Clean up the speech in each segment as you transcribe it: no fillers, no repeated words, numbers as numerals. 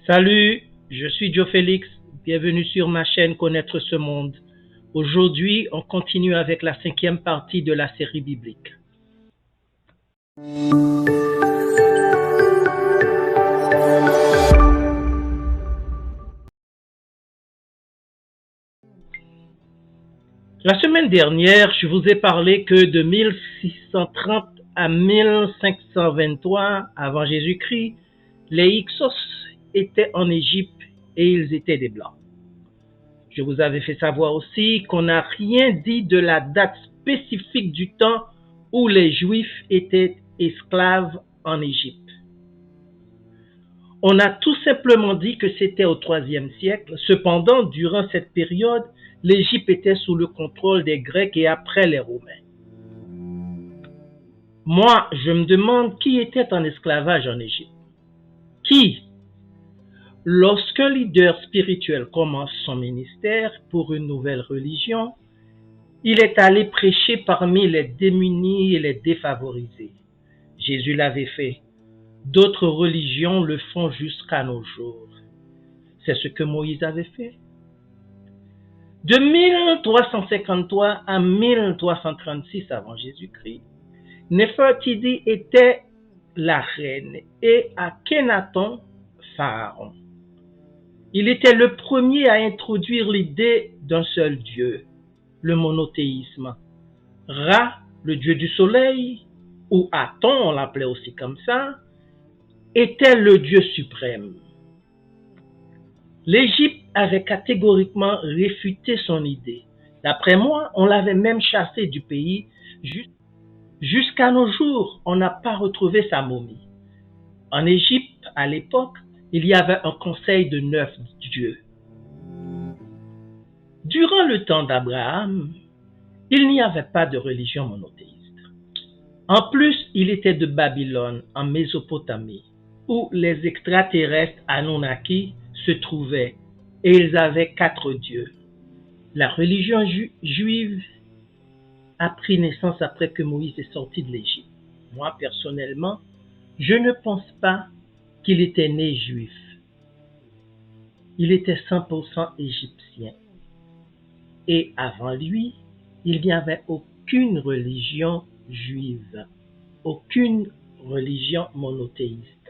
Salut, je suis Joe Félix, bienvenue sur ma chaîne Connaître ce monde. Aujourd'hui, on continue avec la 5e partie de la série biblique. La semaine dernière, je vous ai parlé que de 1630 à 1523 avant Jésus-Christ, les Hyksos étaient en Égypte et ils étaient des Blancs. Je vous avais fait savoir aussi qu'on n'a rien dit de la date spécifique du temps où les Juifs étaient esclaves en Égypte. On a tout simplement dit que c'était au IIIe siècle. Cependant, durant cette période, l'Égypte était sous le contrôle des Grecs et après les Romains. Moi, je me demande qui était en esclavage en Égypte. Qui? Lorsqu'un leader spirituel commence son ministère pour une nouvelle religion, il est allé prêcher parmi les démunis et les défavorisés. Jésus l'avait fait. D'autres religions le font jusqu'à nos jours. C'est ce que Moïse avait fait. De 1353 à 1336 avant Jésus-Christ, Néfertiti était la reine et Akhenaton, pharaon. Il était le premier à introduire l'idée d'un seul Dieu, le monothéisme. Ra, le dieu du soleil, ou Aton, on l'appelait aussi comme ça, était le Dieu suprême. L'Égypte avait catégoriquement réfuté son idée. D'après moi, on l'avait même chassé du pays. Jusqu'à nos jours, on n'a pas retrouvé sa momie. En Égypte, à l'époque, il y avait un conseil de 9 dieux. Durant le temps d'Abraham, il n'y avait pas de religion monothéiste. En plus, il était de Babylone, en Mésopotamie, où les extraterrestres Anunnaki se trouvaient, et ils avaient 4 dieux. La religion juive a pris naissance après que Moïse est sorti de l'Égypte. Moi, personnellement, je ne pense pas qu'il était né juif. Il était 100% égyptien. Et avant lui, il n'y avait aucune religion juive, aucune religion monothéiste.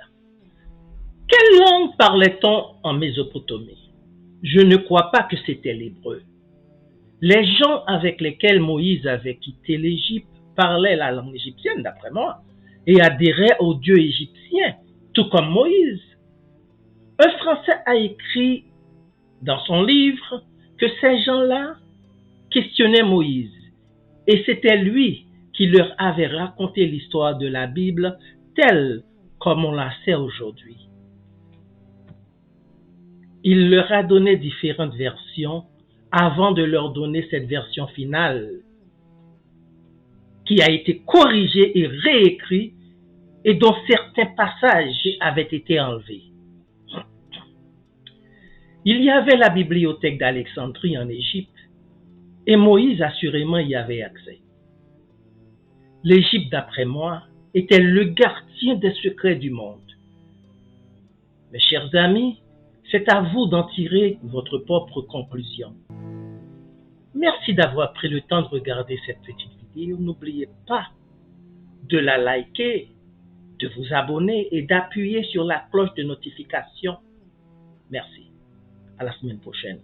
Quelle langue parlait-on en Mésopotamie? Je ne crois pas que c'était l'hébreu. Les gens avec lesquels Moïse avait quitté l'Égypte parlaient la langue égyptienne, d'après moi, et adhéraient au Dieu égyptien, tout comme Moïse. Un Français a écrit dans son livre que ces gens-là questionnaient Moïse, et c'était lui qui leur avait raconté l'histoire de la Bible telle comme on la sait aujourd'hui. Il leur a donné différentes versions avant de leur donner cette version finale qui a été corrigée et réécrite et dont certains passages avaient été enlevés. Il y avait la bibliothèque d'Alexandrie en Égypte et Moïse assurément y avait accès. L'Égypte, d'après moi, était le gardien des secrets du monde. Mes chers amis, c'est à vous d'en tirer votre propre conclusion. Merci d'avoir pris le temps de regarder cette petite vidéo. N'oubliez pas de la liker, de vous abonner et d'appuyer sur la cloche de notification. Merci. À la semaine prochaine.